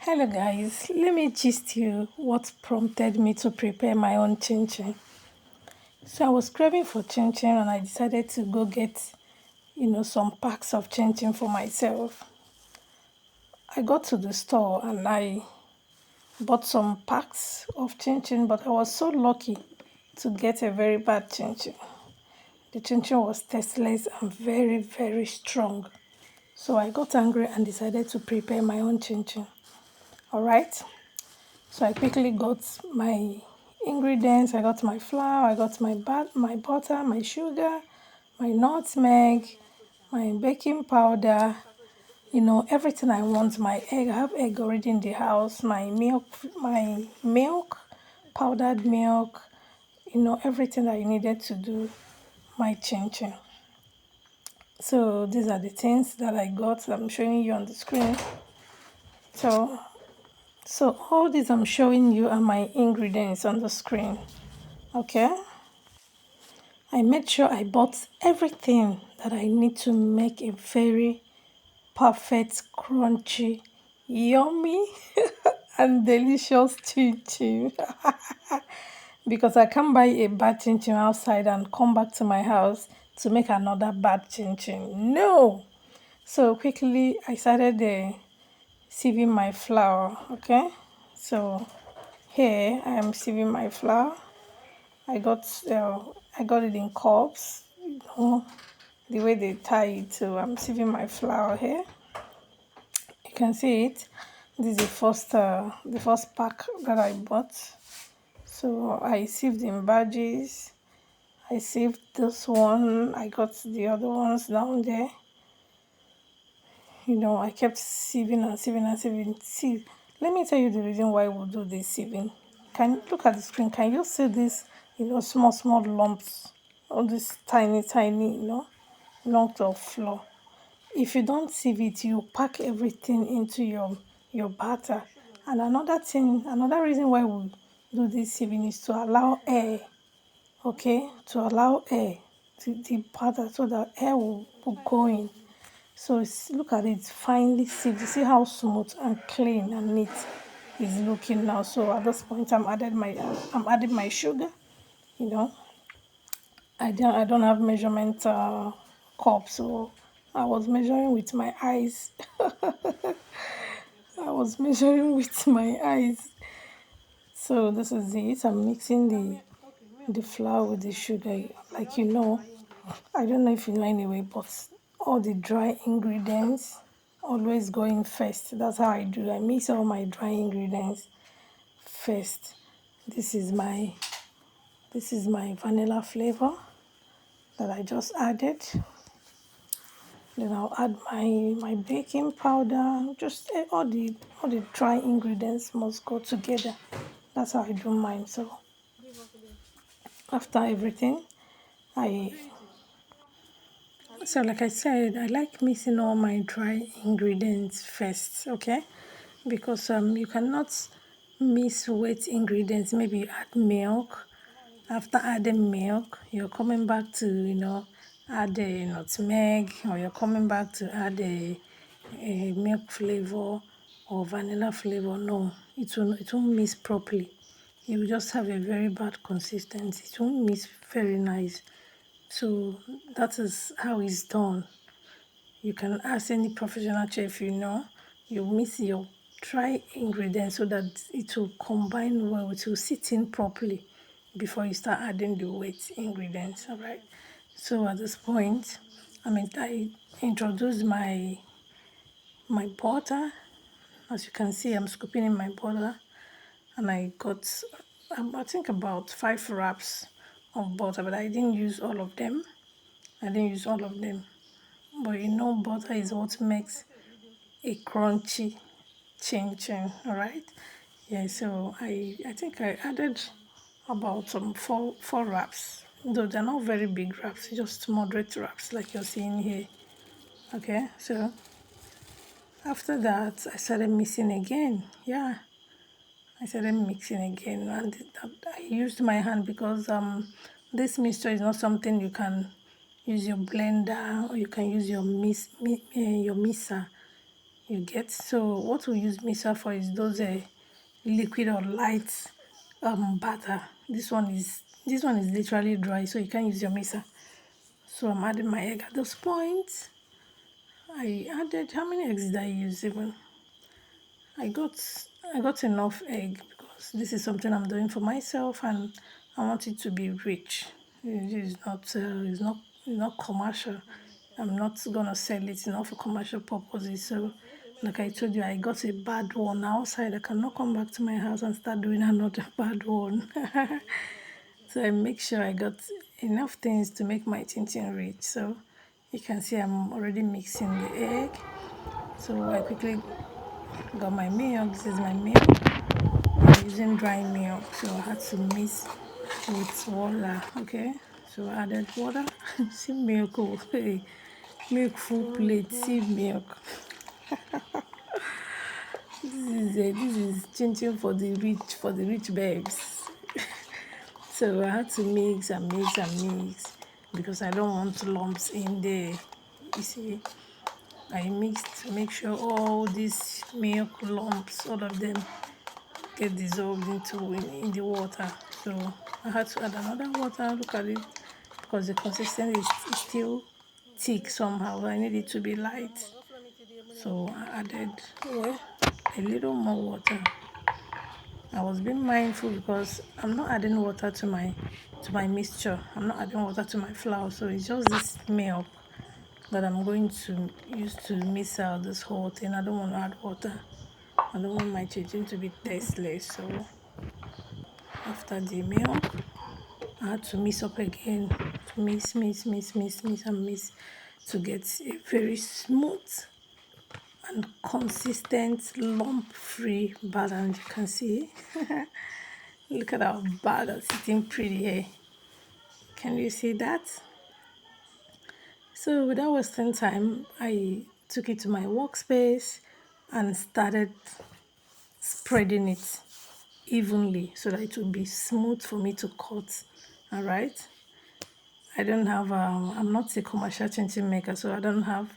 Hello guys, let me gist you what prompted me to prepare my own chinchin. So I was craving for chinchin and I decided to go get, some packs of chinchin for myself. I got to the store and I bought some packs of chinchin, but I was so lucky to get a very bad chinchin. The chinchin was tasteless and very, very strong. So I got angry and decided to prepare my own chinchin. Alright? So I quickly got my ingredients. I got my flour, I got my butter, my sugar, my nutmeg, my baking powder, everything I want. My egg, I have egg already in the house, my milk, powdered milk, everything that I needed to do my chin chin. So these are the things that I got that I'm showing you on the screen. So all these I'm showing you are my ingredients on the screen. Okay, I made sure I bought everything that I need to make a very perfect, crunchy, yummy, and delicious chin chin. Because I can't buy a bad chin chin outside and come back to my house to make another bad chin chin. No! So quickly I started sieving my flour. Okay, so here I am sieving my flour. I got I got it in cups, the way they tie it. So I'm sieving my flour here. You can see it. This is the first pack that I bought. So I sieved in batches. I sieved this one. I got the other ones down there. I kept sieving and sieving and sieving. See, let me tell you the reason why we do this sieving. Can you look at the screen? Can you see this, small lumps? All these tiny, lumps of flour. If you don't sieve it, you pack everything into your batter. And another reason why we do this sieving is to allow air, okay, to allow air to the batter so that air will go in. So look at it, finely sieved. You see how smooth and clean and neat it's looking now. So at this point, I'm adding my sugar. You know, I don't have measurement cup, so I was measuring with my eyes. I was measuring with my eyes. So this is it. I'm mixing the flour with the sugar. Like I don't know if you know anyway, but all the dry ingredients always go in first. That's how I do. I mix all my dry ingredients first. This is my vanilla flavor that I just added. Then I'll add my baking powder. Just all the dry ingredients must go together. That's how I do mine. So after everything, I so like I said, I like mixing all my dry ingredients first, okay? Because you cannot mix wet ingredients. Maybe you add milk. After adding milk, you're coming back to add a nutmeg, or you're coming back to add a milk flavor or vanilla flavor. No, it won't mix properly. You will just have a very bad consistency. It won't mix very nice. So that is how it's done. You can ask any professional chef you mix your dry ingredients so that it will combine well, it will sit in properly before you start adding the wet ingredients. All right. So at this point, I introduced my butter. As you can see, I'm scooping in my butter, and I got I think about 5 wraps of butter, but I didn't use all of them. But butter is what makes a crunchy chin chin, all right? Yeah, so I think I added about four wraps, though they're not very big wraps, just moderate wraps like you're seeing here. Okay, so after that I started mixing again. Yeah, I started mixing again, and I used my hand because this mixture is not something you can use your blender or you can use your mixer. You get? So what we use mixer for is those liquid or light batter. This one is literally dry, so you can't use your mixer. So I'm adding my egg at this point. I added, how many eggs did I use even? I got I got enough egg because this is something I'm doing for myself and I want it to be rich. It is not commercial. I'm not gonna sell it, not for commercial purposes. So like I told you, I got a bad one outside. I cannot come back to my house and start doing another bad one. So I make sure I got enough things to make my chinchin rich. So you can see I'm already mixing the egg. So I quickly got my milk. This is my milk. I'm using dry milk, so I had to mix with water. Okay, so I added water. See milk, oh, hey, milk full plate. See milk. This is chinchin for the rich babes. So I had to mix and mix and mix because I don't want lumps in there. You see, I mixed to make sure all these milk lumps, all of them get dissolved in the water. So I had to add another water. Look at it, because the consistency is still thick somehow. I need it to be light. So I added, well, a little more water. I was being mindful because I'm not adding water to my mixture. I'm not adding water to my flour. So it's just this milk that I'm going to use to mix out this whole thing. I don't want to add water. I don't want my chicken to be tasteless. So after the milk, I had to mix up again. To mix and mix to get a very smooth and consistent lump-free batter. And you can see, look at our batter sitting pretty here. Can you see that? So without wasting time, I took it to my workspace and started spreading it evenly so that it would be smooth for me to cut. All right. I'm not a commercial chinchin maker, so I don't have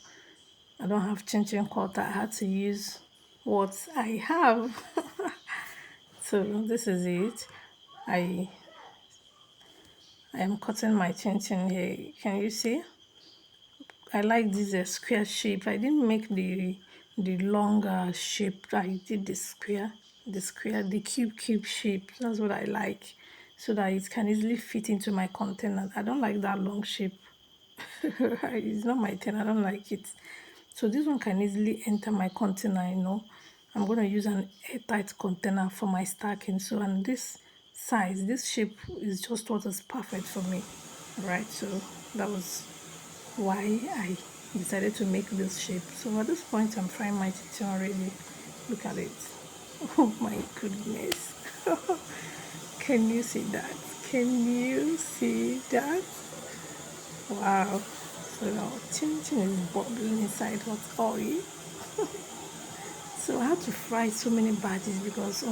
chinchin cutter. I had to use what I have. So this is it. I I am cutting my chinchin here. Can you see? I like this square shape. I didn't make the longer shape. I did the cube shape. That's what I like, so that it can easily fit into my container. I don't like that long shape. It's not my thing. I don't like it. So this one can easily enter my container. I'm going to use an airtight container for my stacking. So, and this size, this shape is just what is perfect for me, right? So that was why I decided to make this shape. So at this point, I'm frying my chicken already. Look at it. Oh my goodness. Can you see that? Can you see that? Wow. So now chinchin is bubbling inside hot oil. So I had to fry so many batches because the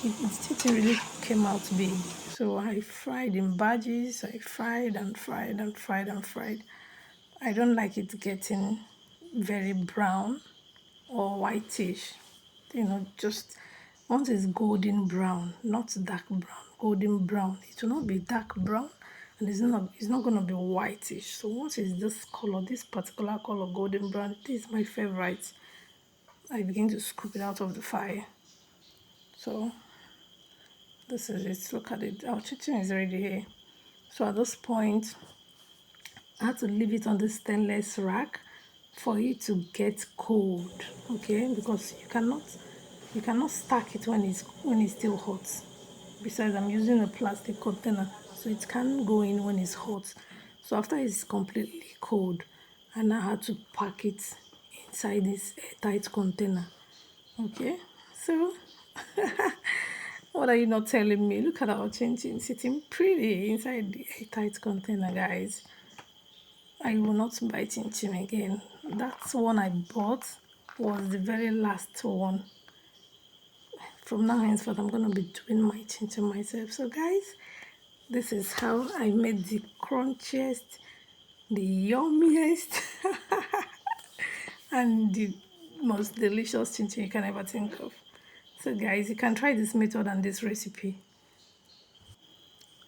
chinchin really came out big. So I fried in batches. I fried and fried and fried and fried. I don't like it getting very brown or whitish. Just once it's golden brown, not dark brown, golden brown. It will not be dark brown, and it's not gonna be whitish. So once it's this color, this particular color, golden brown, this is my favorite. I begin to scoop it out of the fire. So this is it. Look at it. Our chicken is already here. So at this point, I had to leave it on the stainless rack for it to get cold, okay? Because you cannot stack it when it's still hot. Besides, I'm using a plastic container, so it can't go in when it's hot. So after it's completely cold, I now had to pack it inside this airtight container. Okay, so what are you not telling me? Look at our chinchin sitting pretty inside the airtight container, guys. I will not buy chinchin again. That one I bought was the very last one. From now henceforth, I'm going to be doing my chinchin myself. So guys, this is how I made the crunchiest, the yummiest, and the most delicious chinchin you can ever think of. So guys, you can try this method and this recipe.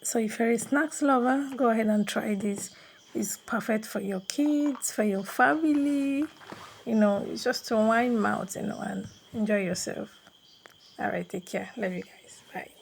So if you're a snacks lover, go ahead and try this. It's perfect for your kids, for your family. It's just to wine mouth, and enjoy yourself. All right, take care. Love you guys. Bye.